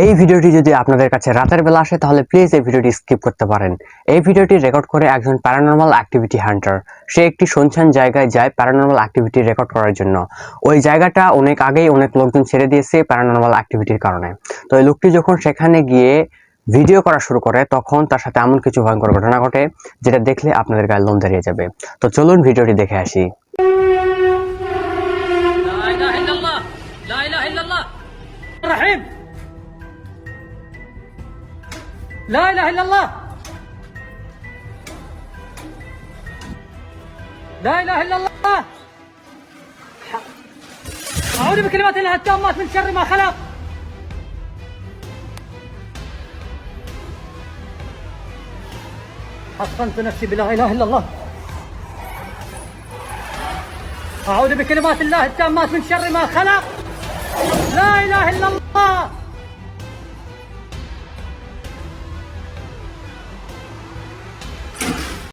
এই ভিডিওটি যদি আপনাদের কাছে রাতের বেলা আসে তাহলে প্লিজ এই ভিডিওটি স্কিপ করতে পারেন। এই ভিডিওটি রেকর্ড করে একজন প্যারানর্মাল অ্যাক্টিভিটি হান্টার। সে একটি শুনশান জায়গায় যায় প্যারানর্মাল অ্যাক্টিভিটি রেকর্ড করার জন্য। ওই জায়গাটা অনেক আগেই অনেক লোকজন ছেড়ে দিয়েছে প্যারানর্মাল অ্যাক্টিভিটির কারণে। তো এই লোকটি যখন সেখানে গিয়ে ভিডিও করা শুরু করে তখন তার সাথে এমন কিছু ভয়ঙ্কর ঘটনা ঘটে যেটা দেখলে আপনাদের গায়ে লোম দাঁড়িয়ে যাবে। তো চলুন ভিডিওটি দেখে আসি। لا إله إلا الله لا إله إلا الله أعوذ بكلمات الله التامات من شر ما خلق حصنت نفسي بلا إله إلا الله أعوذ بكلمات الله التامات من شر ما خلق لا إله إلا الله